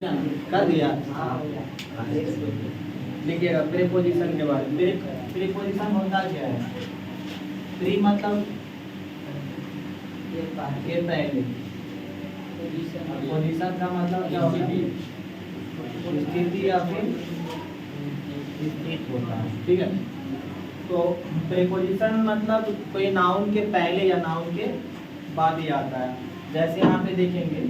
कर दिया। लिखिएगा प्रीपोजिशन के बाद। प्रीपोजिशन होता क्या है? प्री मतलब के पहले, पोजीशन का मतलब क्या होता है? स्थिति या फिर स्थित होता है। ठीक है, तो प्रीपोजिशन मतलब कोई नाउन के पहले या नाउन के बाद ही आता है। जैसे यहाँ पे देखेंगे,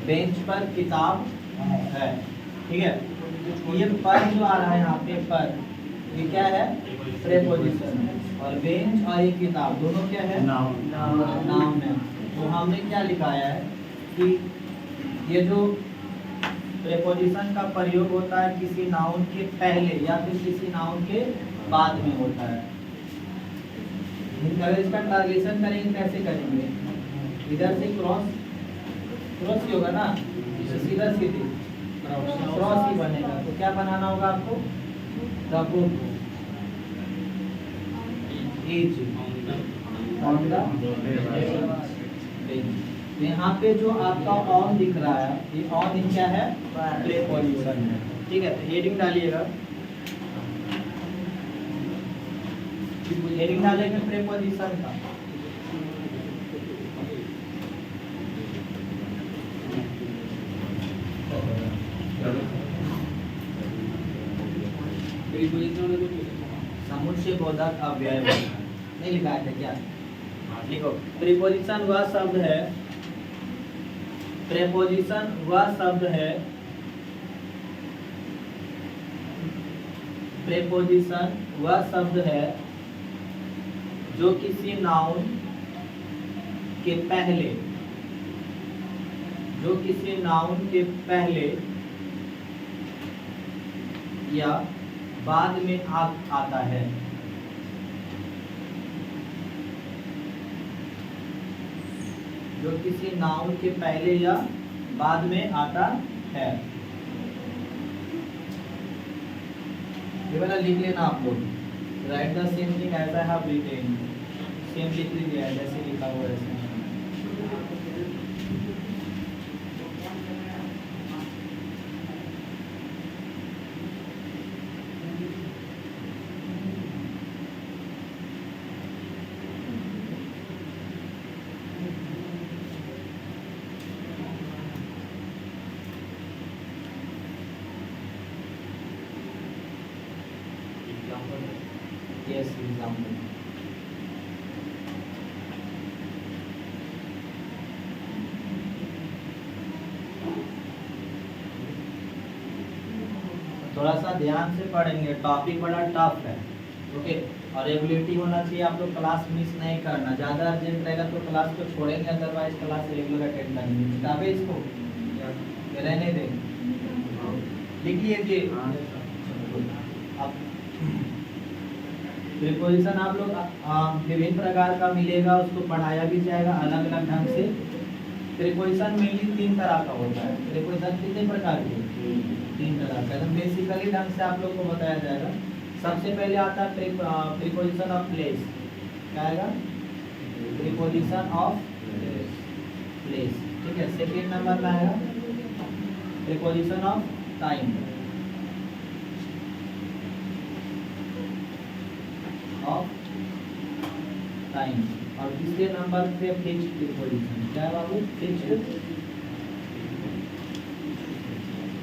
बेंच पर किताब है। ठीक है, ये पर जो आ रहा है यहाँ पे पर, ये क्या है? प्रीपोजिशन है। और बेंच और ये किताब दोनों क्या है? नाउन है। तो हमने क्या लिखाया है कि ये जो प्रीपोजिशन का प्रयोग होता है किसी नाउन के पहले या फिर किसी नाउन के बाद में होता है। अगर इसका ट्रांसलेशन करेंगे कैसे करेंगे? इधर से क्रॉस ही होगा ना, सीधा सीधी क्रॉस ही बनेगा। तो क्या बनाना होगा आपको? यहाँ पे जो आपका ऑन दिख रहा है, ये ऑन क्या है? प्रीपोजिशन है। ठीक है, तो हेडिंग डालिएगा। हेडिंग डालेंगे प्रीपोजिशन का। समुच्चय बोधक अव्यय नहीं लिखा है क्या? लिखो। प्रीपोजिशन वह शब्द है, प्रीपोजिशन वह शब्द है, प्रीपोजिशन वह शब्द है जो किसी नाउन के पहले, जो किसी नाउन के पहले या बाद में आता है। जो किसी नाउन के पहले या बाद में आता है। ये वाला लिख लेना आप लोग। Write the same thing as I have written. Same लिख लीजिए जैसे लिखा हुआ है। Yes, example. थोड़ा सा ध्यान से पढ़ेंगे, टॉपिक बड़ा टफ है। ओके, और एबिलिटी होना चाहिए। आप लोग क्लास मिस नहीं करना। ज़्यादा अर्जेंट रहेगा तो क्लास को छोड़ेंगे, अदरवाइज क्लास रेगुलर अटेंड करेंगे। किताबें इसको रहने दें। लिख लीजिए। अब प्रीपोजिशन आप लोग विभिन्न प्रकार का मिलेगा, उसको पढ़ाया भी जाएगा अलग अलग ढंग से। प्रीपोजिशन मेनली 3 तरह का होता है। प्रीपोजिशन कितने प्रकार के? 3 तरह का। एकदम बेसिकली ढंग से आप लोग को बताया जाएगा। सबसे पहले आता है प्रीपोजिशन ऑफ प्लेस। क्या आएगा? Preposition of place. ठीक है। सेकेंड नंबर में आएगा preposition of time, of time. और तीसरे नंबर पे फिक्स्ड प्रीपोजिशन। क्या है बाबू?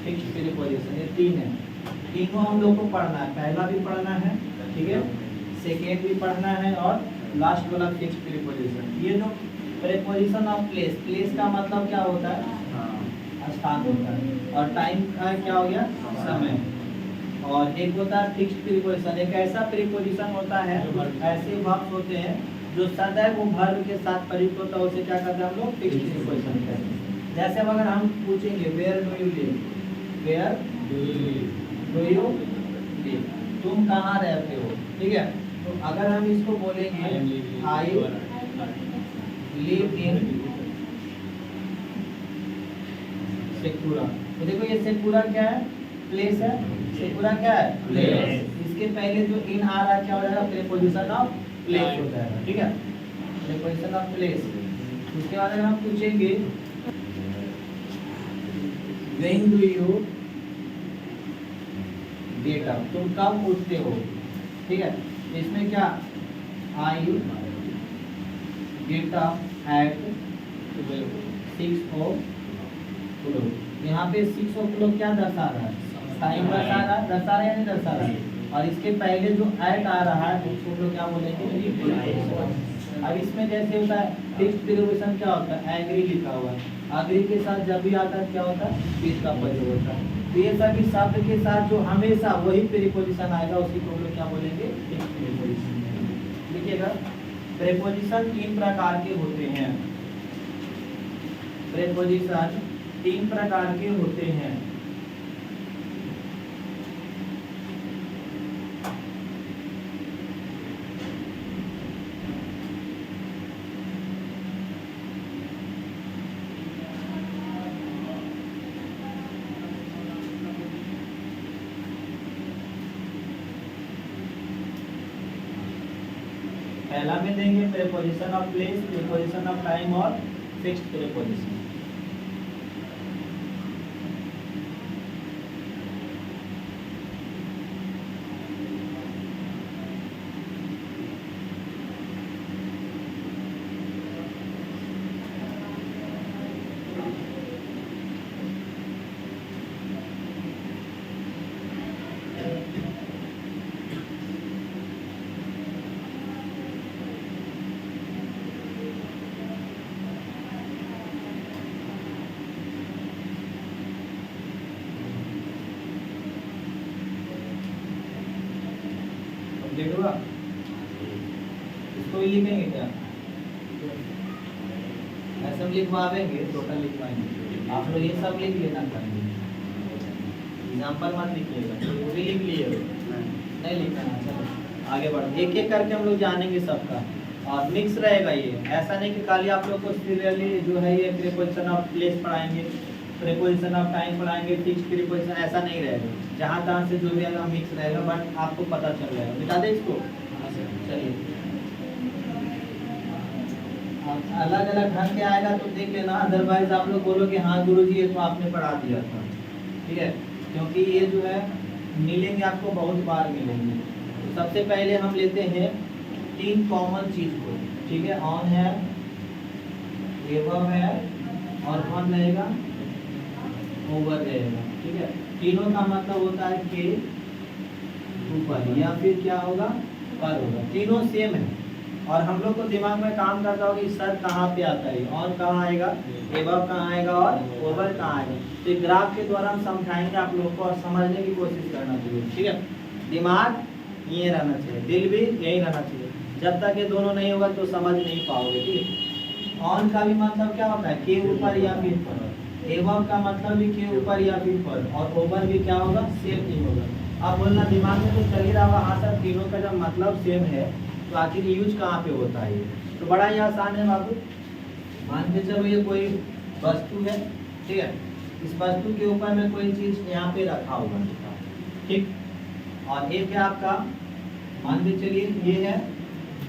Fixed preposition. ये 3 है। तीनों हम लोग को पढ़ना है। पहला भी पढ़ना है, ठीक है, सेकेंड भी पढ़ना है, और लास्ट वाला फिक्स्ड प्रीपोजिशन। ये जो प्रीपोजिशन ऑफ प्लेस, प्लेस का मतलब क्या होता है? स्थान होता है। और टाइम का क्या हो गया? समय। और एक होता है फिक्स्ड प्रीपोजिशन। एक ऐसा प्रीपोजिशन होता है, ऐसे वर्ब्स होते हैं जो सदैव वो वर्ब के साथ प्रयुक्त होता है, उसे क्या कहते हैं हम लोग? फिक्स्ड प्रीपोजिशन कहते हैं। जैसे अगर हम पूछेंगे where do you live, where do you live, तुम कहाँ रहते हो? ठीक है, तो अगर हम इसको बोलेंगे आई लिव इन शेखपुरा, तो देखो ये शेखपुरा क्या है? प्लेस है। शेखपुरा क्या है? प्लेस। इसके पहले जो इन आ रहा है क्या हो जाएगा? प्रीपोजिशन ऑफ प्लेस हो जाएगा, ठीक है, प्रीपोजिशन ऑफ प्लेस। उसके बाद अगर हम पूछेंगे when do you get up, तुम कब उठते हो, ठीक है, इसमें क्या I get up at 6 o'clock। यहाँ पे 6 o'clock क्या दर्शा रहा है, टाइम दर्शा रहा है या नहीं दर्शा रहा है, और इसके पहले जो एट आ रहा है उसको हम लोग क्या बोलेंगे। अब इसमें जैसे होता है फिक्स्ड प्रीपोजिशन क्या होता है, एग्री लिखा हुआ है, एग्री के साथ जब भी आता है क्या होता है, विद का प्रयोग होता है। तो ये सभी शब्द के साथ जो हमेशा वही प्रीपोजिशन आएगा उसी को हम लोग क्या बोलेंगे, फिक्स्ड प्रीपोजिशन। देखिएगा प्रीपोजिशन 3 प्रकार के होते हैं, प्रीपोजिशन 3 प्रकार के होते हैं। पहला में देंगे preposition of place, preposition of time और फिक्स्ड प्रीपोजिशन। कंप्लीट हुआ, इसको ही लिखेंगे क्या, ऐसे हम लिखवाएंगे, टोटल लिखवाएंगे, आप लोग ये सब लिख लेना करेंगे, एग्जाम्पल मत लिखिएगा, वो भी लिख लिए नहीं लिखना। चलो आगे बढ़ो, एक एक करके हम लोग जानेंगे सबका, और मिक्स रहेगा ये, ऐसा नहीं कि खाली आप लोग को सीरियली जो है ये प्रीपोजिशन ऑफ प्लेस पढ़ाएंगे, प्रीपोजिशन ऑफ टाइम पढ़ाएंगे, फिक्स्ड प्रीपोजिशन, ऐसा नहीं रहेगा, जहाँ तहाँ से जो भी आएगा मिक्स रहेगा, बट आपको पता चल जाएगा। मिटा दे इसको, चलिए अलग अलग ढंग के आएगा तो देख लेना, अदरवाइज आप लोग बोलो कि हाँ गुरुजी ये तो आपने पढ़ा दिया था, ठीक है, क्योंकि ये जो है मिलेंगे आपको बहुत बार मिलेंगे। तो सबसे पहले हम लेते हैं 3 कॉमन चीज को, ठीक है, ऑन है, एबव है, और कौन रहेगा, ओवर रहेगा, ठीक है। तीनों का मतलब होता है के ऊपर या फिर क्या होगा, पर होगा, तीनों सेम है, और हम लोग को दिमाग में काम करता होगा कि सर कहाँ पे आता है, ऑन कहाँ आएगा, एबव कहाँ आएगा, और ओवर कहाँ आएगा। तो ग्राफ के द्वारा हम समझाएंगे आप लोग को, और समझने की कोशिश करना चाहिए, ठीक है। दिमाग ये रहना चाहिए, दिल भी यही रहना चाहिए, जब तक ये दोनों नहीं होगा तो समझ नहीं पाओगे, ठीक है। ऑन का भी मतलब क्या होता है, के ऊपर या फिर पर, एबव का मतलब भी के ऊपर या फिर पर, और ओवर भी क्या होगा, सेम नहीं होगा। अब बोलना दिमाग में कुछ चल ही रहा होगा, हाँ सर तीनों का जब मतलब सेम है तो आखिर यूज कहाँ पे होता है, तो बड़ा ही आसान है बाबू। मान के चलो ये कोई वस्तु है, ठीक है, इस वस्तु के ऊपर में कोई चीज यहाँ पे रखा होगा, ठीक, और एक है आपका, मान के चलिए ये है,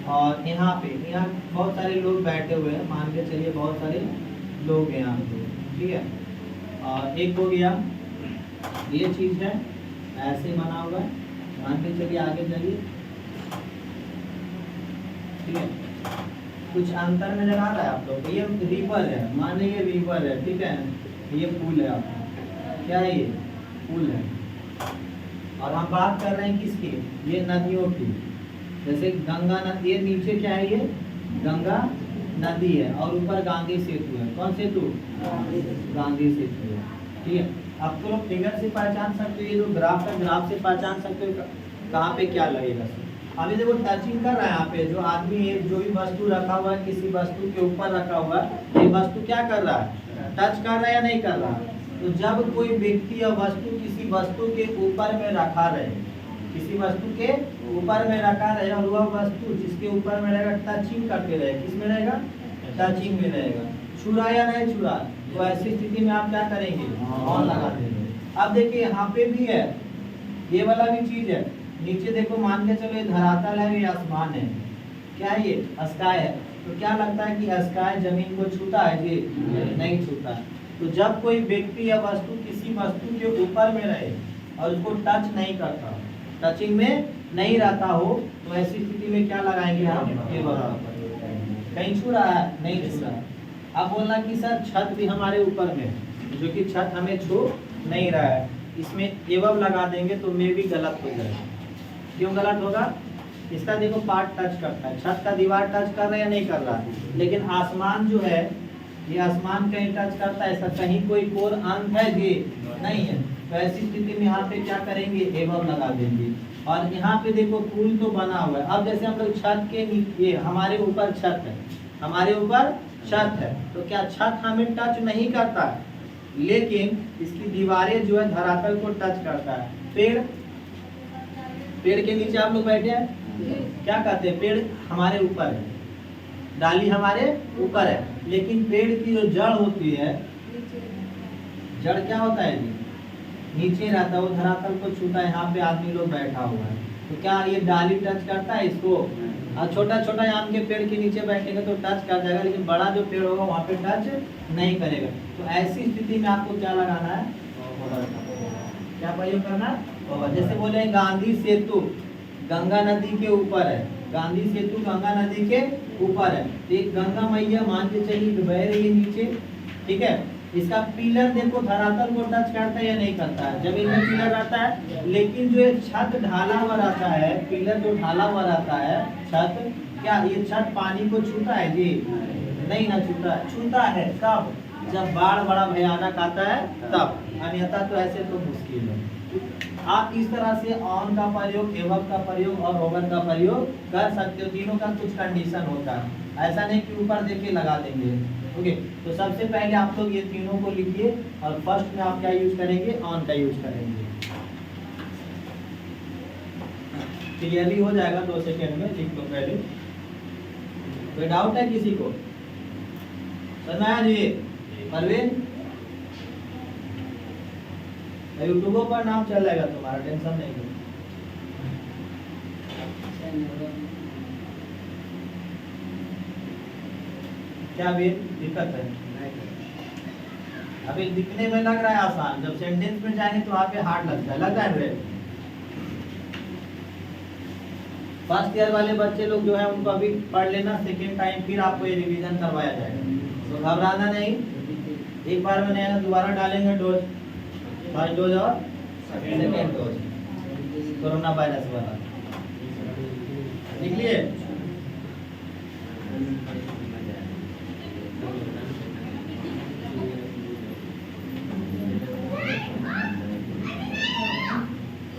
और यहाँ पे यहाँ बहुत सारे लोग बैठे हुए हैं, मान के चलिए बहुत सारे लोग हैं यहाँ पे, ठीक है, और एक हो गया ये चीज है, ऐसे बना हुआ है, मान के चलिए आगे चलिए, ठीक है, कुछ अंतर नजर आ रहा है आप लोग को, ये रिवर है, मान लीजिए रिवर है, ठीक है, ये पुल है, आपका क्या है, ये पुल है, और हम बात कर रहे हैं किसकी, ये नदियों की, जैसे गंगा नदी, ये नीचे क्या है, ये गंगा नदी है, और ऊपर गांधी सेतु है, कौन सेतु, गांधी सेतु है, ठीक है। अब तो लोग फिगर से पहचान सकते हो, ये जो ग्राफ है, ग्राफ से पहचान सकते हो कहाँ पे क्या लगेगा। अभी देखो टचिंग कर रहा है यहाँ पे, जो आदमी जो भी वस्तु रखा हुआ है, किसी वस्तु के ऊपर रखा हुआ है, ये वस्तु क्या कर रहा है, टच कर रहा है या नहीं कर रहा। तो जब कोई व्यक्ति या वस्तु किसी वस्तु के ऊपर में रखा रहे, किसी वस्तु के ऊपर में रखा रहे, और वह वस्तु जिसके ऊपर में रहेगा टचिंग करते रहे, किस में रहेगा, टचिंग में रहेगा, छुरा या नहीं छुरा, तो ऐसी स्थिति में आप क्या करेंगे, ऑन लगा देंगे। अब देखिए यहाँ पे भी है, ये वाला भी चीज है, नीचे देखो मान के चलो ये धरातल है, ये आसमान है, क्या है ये? स्काई है। तो क्या लगता है कि स्काई जमीन को छूता है जी? नहीं छूता है। तो जब कोई व्यक्ति या वस्तु किसी वस्तु के ऊपर में रहे और उसको टच नहीं करता, टचिंग में नहीं रहता हो, तो ऐसी स्थिति में क्या लगाएंगे हम? कहीं छू रहा है? नहीं छू रहा है। अब बोलना कि सर छत भी हमारे ऊपर में है, जो कि छत हमें छू नहीं रहा है, इसमें एवं लगा देंगे तो में भी गलत हो जाएगा। क्यों गलत होगा? इसका देखो पार्ट टच करता है, छत का दीवार टच कर रहा है या नहीं कर रहा, लेकिन आसमान जो है, ये आसमान कहीं टच करता है, ऐसा कहीं कोई कोर अंत है जी? नहीं है। तो ऐसी स्थिति में यहाँ पे क्या करेंगे? एवं लगा देंगे। और यहाँ पे देखो पुल तो बना हुआ है। अब जैसे हम लोग छत के नीचे, हमारे ऊपर छत है, हमारे ऊपर छत है, तो क्या छत हमें टच नहीं करता है, लेकिन इसकी दीवारें जो है धरातल को टच करता है। पेड़, पेड़ के नीचे आप लोग बैठे हैं, क्या कहते हैं? पेड़ हमारे ऊपर है, डाली हमारे ऊपर है, लेकिन पेड़ की जो जड़ होती है, जड़ क्या होता है जी? नीचे रहता है, वो धरातल को छूता है। यहाँ पे आदमी लोग बैठा हुआ है, तो क्या ये डाली टच करता है इसको? और छोटा छोटा आम के पेड़ के नीचे बैठेगा तो टच कर जाएगा, लेकिन बड़ा जो पेड़ होगा वहाँ पे टच नहीं करेगा। तो ऐसी स्थिति में आपको क्या लगाना है? क्या प्रयोग करना है? जैसे बोले गांधी सेतु गंगा नदी के ऊपर है, गांधी सेतु गंगा नदी के ऊपर है, तो एक गंगा मैया मान के चलिए बह रही है नीचे, ठीक है। इसका पिलर देखो धरातल को टच करता है या नहीं करता है? जमीन में पिलर रहता है, लेकिन जो ये छत ढाला हुआ रहता है, पिलर जो ढाला हुआ रहता है छत, क्या ये छत पानी को छूता है जी? नहीं ना छूता है। छूता है कब? जब बाढ़ बड़ा भयानक आता है तब, अन्यथा तो ऐसे तो मुश्किल है। आप इस तरह से ऑन का प्रयोग, एवं का प्रयोग और ओवर का प्रयोग कर सकते हो। तीनों का कुछ कंडीशन होता है, ऐसा नहीं कि ऊपर देके लगा देंगे। ओके, तो सबसे पहले आप लोग ये तीनों को लिखिए और फर्स्ट में आप क्या यूज करेंगे? ऑन का यूज करेंगे। क्लियरली हो जाएगा 2 सेकेंड में, लिख लो पहले। कोई डाउट है किसी को? समझ जी? परवीन, यूट्यूब पर नाम चल जाएगा तुम्हारा, टेंशन नहीं लो। क्या भी दिक्कत है? अभी दिखने में लग रहा है आसान, जब सेंटेंस में जाएंगे तो वहाँ पे हार्ड लगता है। लगता है फर्स्ट ईयर वाले बच्चे लोग जो है उनको अभी पढ़ लेना, सेकेंड टाइम फिर आपको ये रिवीजन करवाया जाएगा, तो घबराना नहीं। एक बार में नहीं, दोबारा डालेंगे डोज, फर्स्ट डोज और सेकेंड डोज कोरोना वायरस वाला, लिख लिए?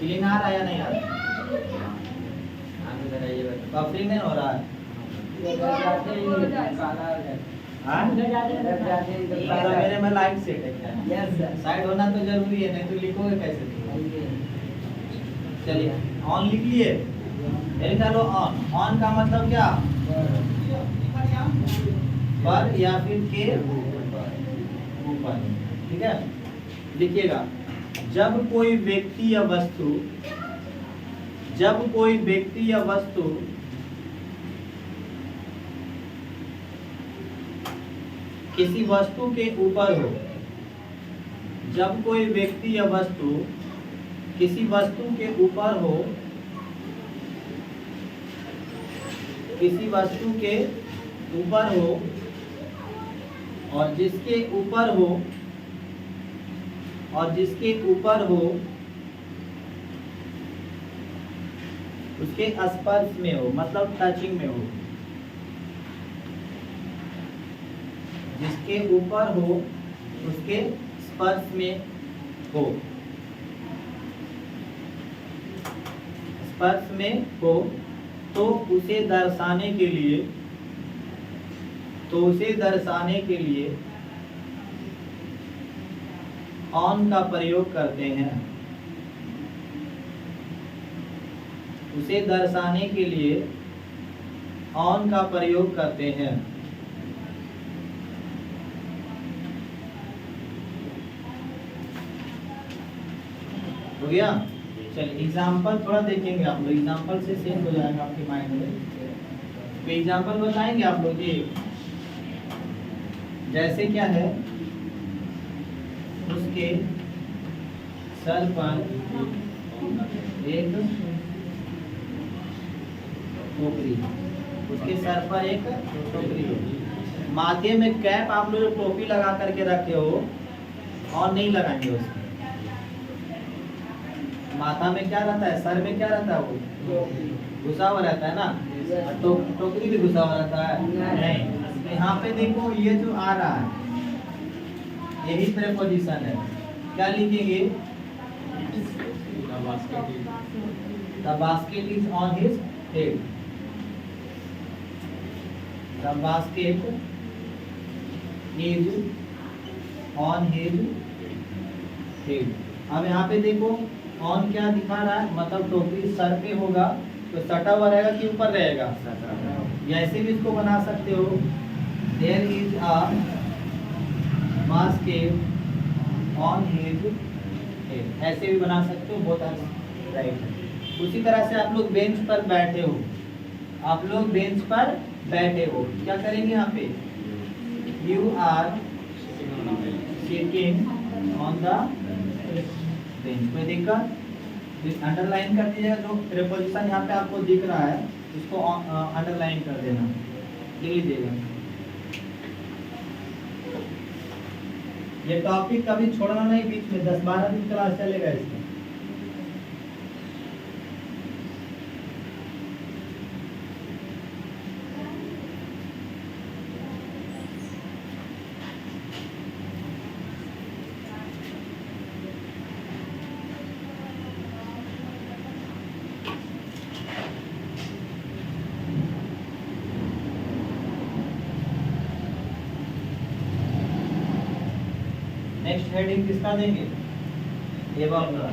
फीलिंग आ रहा है या नहीं आ रहा? कफरिंग नहीं हो रहा है? मेरे में लाइट सेट है क्या? साइड होना तो जरूरी है, नहीं तो लिखोगे कैसे? चलिए ऑन लिख लिए, चलो ऑन। ऑन का मतलब क्या? पर या फिर के ऊपर, ठीक है। लिखिएगा, जब कोई व्यक्ति या वस्तु, जब कोई व्यक्ति या वस्तु किसी वस्तु के ऊपर हो, जब कोई व्यक्ति या वस्तु किसी वस्तु के ऊपर हो, किसी वस्तु के ऊपर हो और जिसके ऊपर हो, और जिसके ऊपर हो उसके स्पर्श में हो, मतलब टचिंग में हो, जिसके ऊपर हो उसके स्पर्श में हो, स्पर्श में हो, तो उसे दर्शाने के लिए, तो उसे दर्शाने के लिए ऑन का प्रयोग करते हैं। उसे दर्शाने के लिए ऑन का प्रयोग करते हैं। हो गया? चलिए एग्जाम्पल थोड़ा देखेंगे आप लोग, एग्जाम्पल से सेट हो जाएगा आपके माइंड में। कोई एग्जाम्पल बताएंगे आप लोग जी? जैसे क्या है, उसके सर पर एक टोकरी, उसके सर पर एक टोकरी हो, माथे में कैप आप लोग टोपी लगा करके रखे हो और नहीं लगाएंगे उसमें, माथा में क्या रहता है, सर में क्या रहता है, वो घुसा हुआ रहता है ना, टोकरी भी घुसा हुआ रहता है नहीं। तो यहाँ पे देखो ये जो आ रहा है यही प्रेपोजिशन है, क्या लिखेंगे? The basket is on his head. The basket is on his head. अब यहाँ पे देखो ऑन क्या दिखा रहा है, मतलब टोपी सर पे होगा तो सटा हुआ रहेगा कि ऊपर रहेगा, या ऐसे भी इसको बना सकते हो, There is a basket on his head, ऐसे भी बना सकते हो, बहुत राइट है। उसी तरह से आप लोग बेंच पर बैठे हो, आप लोग बेंच पर बैठे हो, क्या करेंगे यहाँ पे? You are sitting on the bench. कोई दिक्कत? अंडरलाइन कर दीजिएगा, जो प्रीपोजिशन यहाँ पे आपको दिख रहा है उसको अंडरलाइन कर देना, लिख लीजिएगा। ये टॉपिक कभी छोड़ना नहीं, बीच में 10-12 दिन क्लास चलेगा इसका। नेक्स्ट हेडिंग किसका देंगे? एवं का।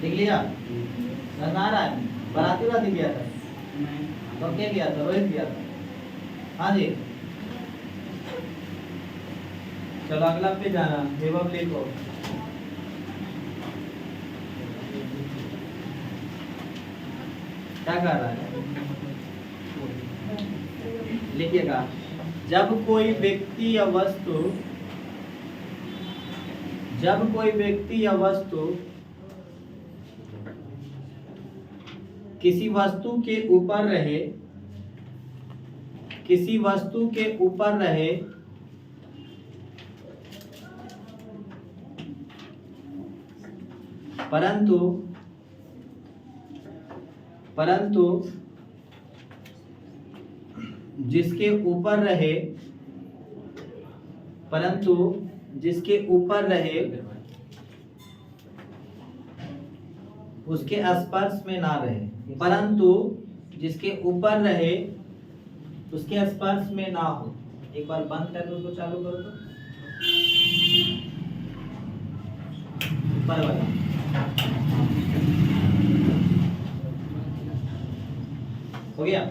देख लिया? बता रहा है बराती वाती गया था तो क्या किया था? रोहित किया था। हाँ जी, चलो अगला पे जाना, विभव लिखो। क्या कर रहा है? लिखिएगा, जब कोई व्यक्ति या वस्तु किसी वस्तु के ऊपर रहे परंतु जिसके ऊपर रहे उसके स्पर्श में ना रहे, परंतु जिसके ऊपर रहे उसके स्पर्श में ना हो। एक बार बंद कर दो, उसको चालू करो तो ऊपर वाला। हो गया?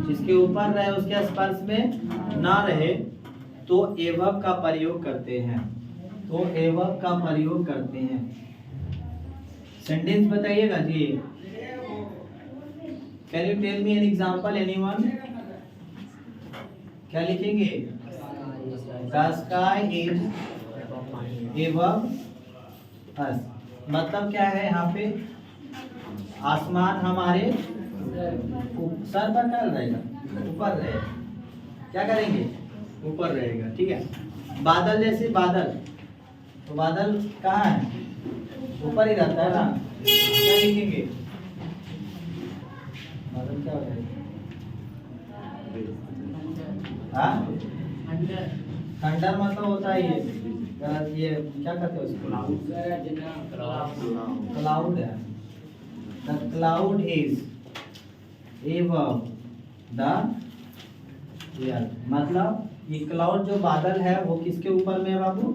जिसके ऊपर रहे उसके स्पर्श में ना रहे तो एवं का प्रयोग करते हैं, सेंटेंस बताइएगा जी। Can you tell me an example, anyone? क्या लिखेंगे? The sky is above us, मतलब क्या है यहाँ पे? आसमान हमारे सर पर क्या रहेगा? ऊपर रहेगा। क्या करेंगे? ऊपर रहेगा, ठीक है। बादल, जैसे बादल, तो बादल कहाँ है? ऊपर ही रहता है ना। क्या लिखेंगे? बादल क्या हो जाएगा? हाँ, थंडर मतलब होता है ये क्या कहते हैं उसको? क्लाउड है। The cloud is above the air, मतलब ये क्लाउड जो बादल है वो किसके ऊपर में है बाबू?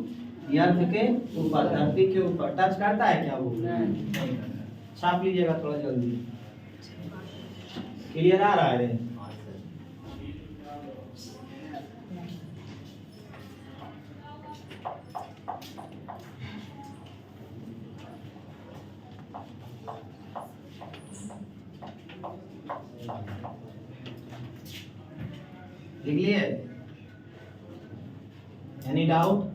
अर्थ के ऊपर, धरती के ऊपर। टच करता है क्या वो? नहीं करता। छाप लीजिएगा थोड़ा जल्दी। क्लियर आ रहा है रे? लिख लिए? एनी डाउट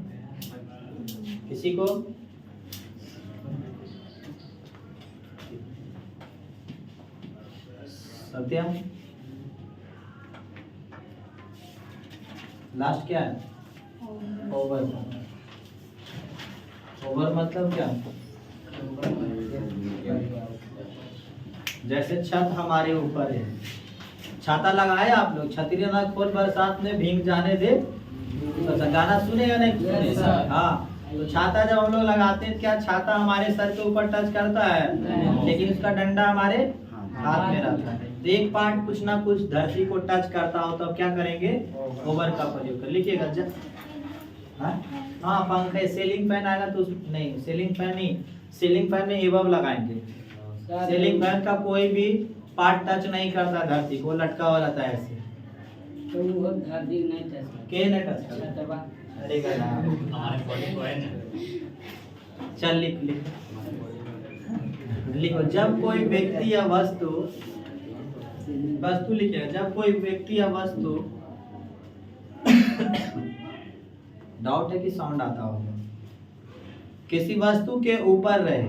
किसी को? सत्यम लास्ट क्या है? ओवर। ओवर मतलब क्या? जैसे छत हमारे ऊपर है, छाता लगाए आप लोग, छतरी ना खोल बरसात में भीग जाने दे, तो गाना सुनेगा नहीं? सुने। हाँ, तो छाता जब हम लोग लगाते हैं, क्या छाता हमारे सर के ऊपर टच करता है? लेकिन उसका डंडा हमारे हाथ में रहता है। तो एक पार्ट कुछ ना कुछ धरती को टच करता हो तो क्या करेंगे? ओवर का प्रयोग कर। लिखिएगा जब हाँ पंखे, सीलिंग फैन आएगा तो नहीं, सीलिंग फैन नहीं, सीलिंग फैन में एबव लगाएंगे। सीलिंग फैन का कोई भी पार्ट टच नहीं करता धरती को, लटका हुआ रहता है ऐसे। तो वो धरती नहीं टच के नहीं टच करता? अरे गधा, हमारे बॉडी को है ना। चल लिख लिखो। जब कोई व्यक्ति या वस्तु, वस्तु लिखिएगा, जब कोई व्यक्ति या वस्तु डाउट है कि साउंड आता होगा, किसी वस्तु के ऊपर रहे,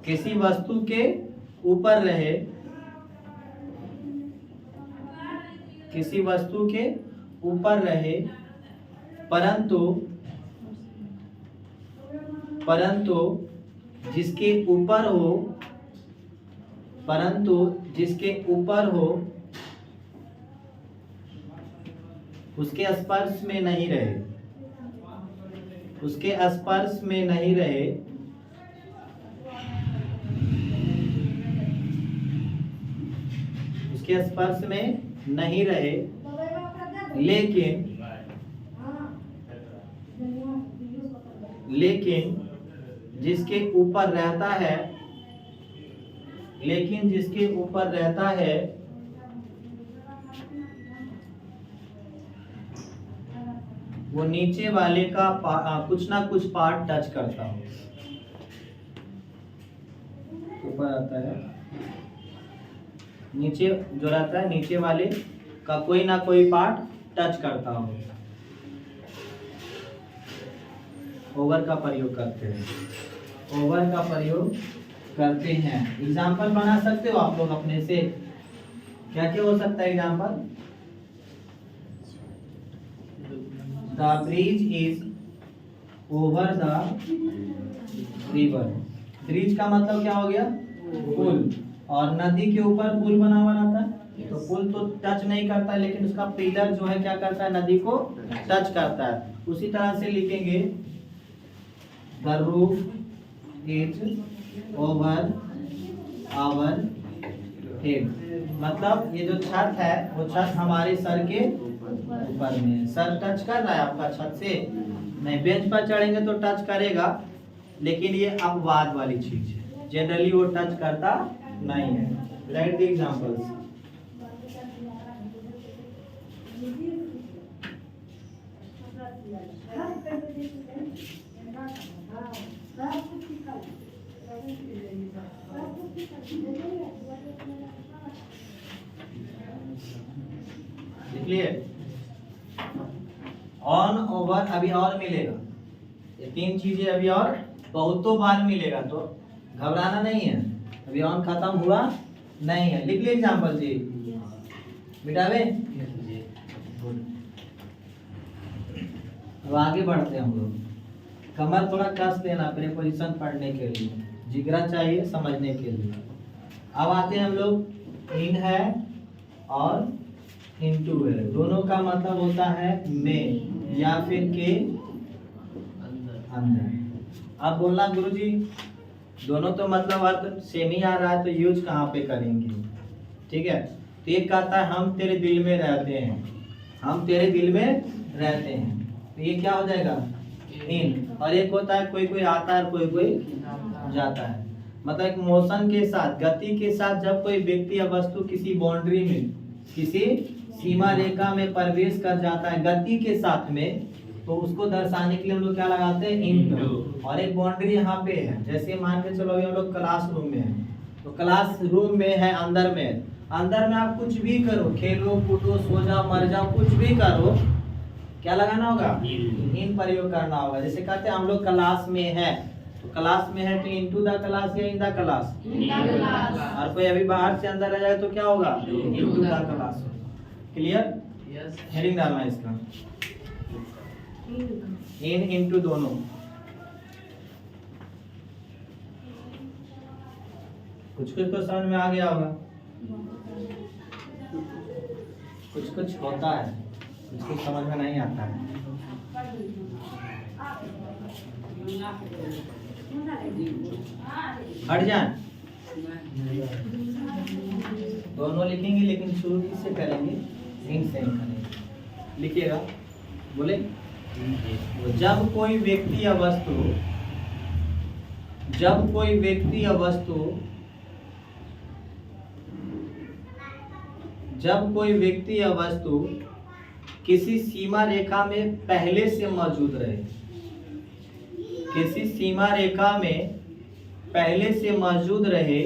किसी वस्तु के ऊपर रहे, किसी वस्तु के ऊपर रहे, परंतु जिसके ऊपर हो, परंतु जिसके ऊपर हो उसके स्पर्श में नहीं रहे, उसके स्पर्श में नहीं रहे, उसके स्पर्श में नहीं रहे, लेकिन जिसके ऊपर रहता है, लेकिन जिसके ऊपर रहता है वो नीचे वाले का कुछ ना कुछ पार्ट टच करता हो। ऊपर आता है, नीचे जो रहता है, नीचे वाले का कोई ना कोई पार्ट टच करता हो। ओवर का प्रयोग करते हैं, ओवर का प्रयोग करते हैं। एग्जाम्पल बना सकते हो आप लोग अपने से? क्या क्या हो सकता है example? The bridge is over the river. Bridge का मतलब क्या हो गया? पुल। और नदी के ऊपर पुल बना हुआ रहता है, तो पुल तो टच नहीं करता, लेकिन उसका पिलर जो है क्या करता है? नदी को टच करता है। उसी तरह से लिखेंगे the roof is over our head. मतलब ये जो छत है वो छत हमारे सर के ऊपर में है। सर टच कर रहा है आपका छत से? नहीं। बेंच पर चढ़ेंगे तो टच करेगा, लेकिन ये अपवाद वाली चीज है, जनरली वो टच करता नहीं है। Right the examples. लिखिए ऑन ओवर, अभी और मिलेगा, ये तीन चीजें अभी और बहुतों बार मिलेगा, तो घबराना नहीं है। अभी ऑन खत्म हुआ नहीं है। लिख लीजिए एग्जाम्पल जी, मिटावे। अब आगे बढ़ते हैं हम लोग। कमर थोड़ा कस देना प्रीपोजिशन पढ़ने के लिए, जिगरा चाहिए समझने के लिए। अब आते हैं हम लोग इन है और इनटू है, दोनों का मतलब होता है में या फिर के अंदर। अब बोलना गुरुजी दोनों तो मतलब अर्थ सेम ही आ रहा है, तो यूज कहाँ पे करेंगे? ठीक है, तो एक कहता है हम तेरे दिल में रहते हैं, हम तेरे दिल में रहते हैं, तो ये क्या हो जाएगा इन। और एक होता है कोई कोई आता है कोई कोई जाता है, मतलब एक मोशन के साथ, गति के साथ जब कोई व्यक्ति या वस्तु किसी बाउंड्री में, किसी सीमा रेखा में प्रवेश कर जाता है गति के साथ में, तो उसको दर्शाने के लिए हम लोग क्या लगाते हैं इनटू। और एक बाउंड्री यहाँ पे है, जैसे मान के चलो हम लोग क्लासरूम में है, तो क्लासरूम में है अंदर में, अंदर में आप कुछ भी करो, खेलो कूदो सो जाओ मर जाओ कुछ भी करो, क्या लगाना होगा इन प्रयोग करना होगा। जैसे कहते हैं हम लोग क्लास में है, तो क्लास में है तो इनटू द क्लास या इन द क्लास, और कोई अभी बाहर से अंदर आ जाए तो क्या होगा into the class. Clear? Heading डालना है इसका, इन इनटू दोनों। कुछ कुछ तो समझ में आ गया होगा, कुछ कुछ होता है, कुछ कुछ समझ में नहीं आता है। हट जाए, दोनों लिखेंगे लेकिन शुरू किससे करेंगे इन से करेंगे। लिखिएगा, बोले जब कोई व्यक्ति या वस्तु, जब कोई व्यक्ति या वस्तु, जब कोई व्यक्ति या वस्तु किसी सीमा रेखा में पहले से मौजूद रहे, किसी सीमा रेखा में पहले से मौजूद रहे,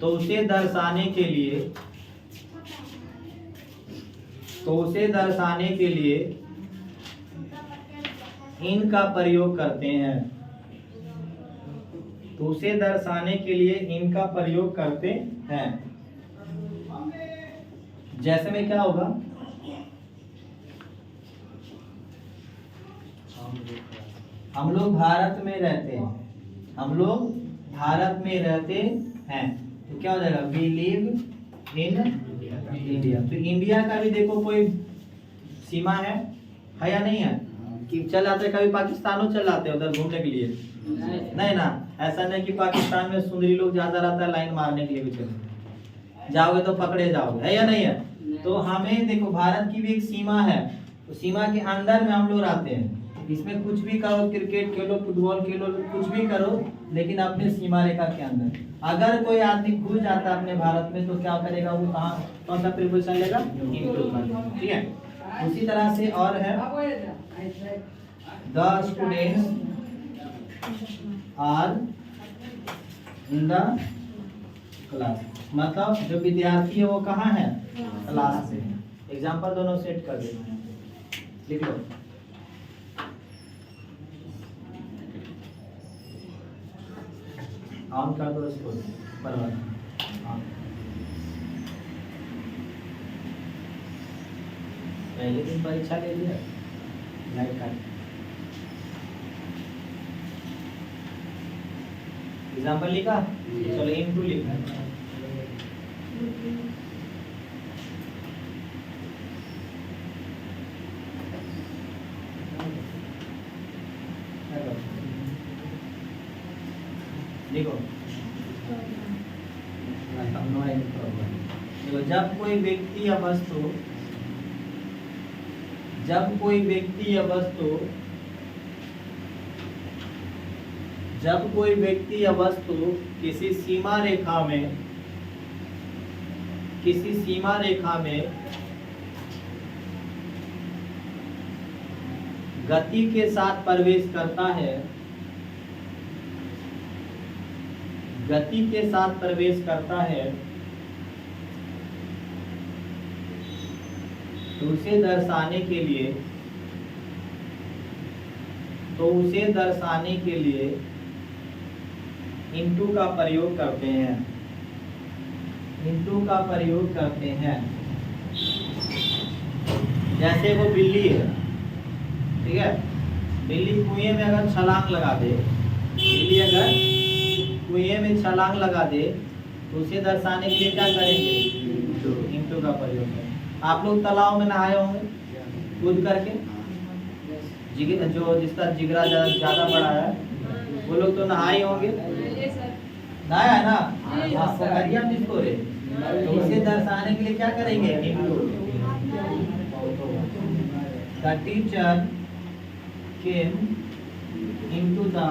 तो उसे दर्शाने के लिए, तो उसे दर्शाने के लिए इन का प्रयोग करते हैं, तो उसे दर्शाने के लिए इनका प्रयोग करते हैं। जैसे में क्या होगा, हम लोग भारत में रहते हैं, हम लोग भारत में रहते हैं, तो क्या हो जाएगा वी लिव इन इंडिया। तो इंडिया का भी देखो कोई सीमा है या नहीं है कि चल आते कभी पाकिस्तानों चल आते उधर घूमने के लिए, नहीं ना, ऐसा नहीं कि पाकिस्तान में सुंदरी लोग ज्यादा रहता है लाइन मारने के लिए भी चले जाओगे तो पकड़े जाओगे, है या नहीं है। तो हमें देखो भारत की भी एक सीमा है, तो सीमा के अंदर में हम लोग रहते हैं, इसमें कुछ भी करो, क्रिकेट खेलो फुटबॉल खेलो कुछ भी करो, लेकिन अपने सीमा रेखा के अंदर। अगर कोई आदमी घुस जाता है अपने भारत में तो क्या करेगा, वो कहाँ कौन सा प्रिपोजिशन लेगा इनटू, ठीक है। उसी तरह से और है the students are in the class, मतलब जो विद्यार्थी है वो कहाँ है क्लास में। एग्जाम्पल दोनों सेट कर देते हैं, लिख लो। ऑन कर दो इसको, बराबर पहले दिन परीक्षा ले लिया, लाइट काट। एग्जाम्पल लिखा, चलो इनटू लिखना है। देखो जब कोई व्यक्ति या वस्तु, जब कोई व्यक्ति या वस्तु, जब कोई व्यक्ति या वस्तु किसी सीमा रेखा में, किसी सीमा रेखा में गति के साथ प्रवेश करता है, गति के साथ प्रवेश करता है, तो उसे दर्शाने के लिए, तो उसे दर्शाने के लिए इनटू का प्रयोग करते हैं, इनटू का प्रयोग करते हैं। जैसे वो बिल्ली है, ठीक है, बिल्ली कुएं में अगर छलांग लगा दे, बिल्ली अगर कुएं में छलांग लगा दे तो उसे दर्शाने के लिए क्या करेंगे इनटू का प्रयोग करेंगे। आप लोग तालाब में नहाए होंगे कूद करके, जो जिसका जिगरा ज्यादा बड़ा है वो लोग तो नहाए होंगे, ना है ना जी। हाँ पोखरिया किसको रे तो इसे दर्शाने के लिए क्या करेंगे the teacher came into the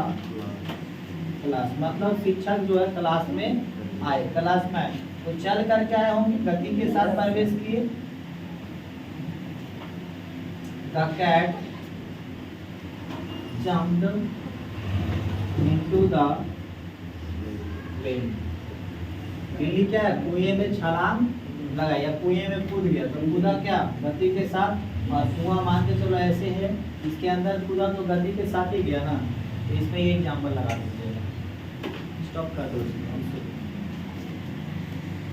class मतलब शिक्षक जो है क्लास में आए क्लास में आए तो चल कर क्या आए होंगे गति के साथ प्रवेश किए the cat jumped into the lake बिल्ली क्या है कुएं में छलांग लगाई या कुएं में कूद गया तो कूदा क्या गति के साथ और कुआं मान के चलो ऐसे है इसके अंदर कूदा तो गति के साथ ही गया ना तो इसमें ये एग्जाम्पल लगा दीजिएगा स्टॉप कर दो इसको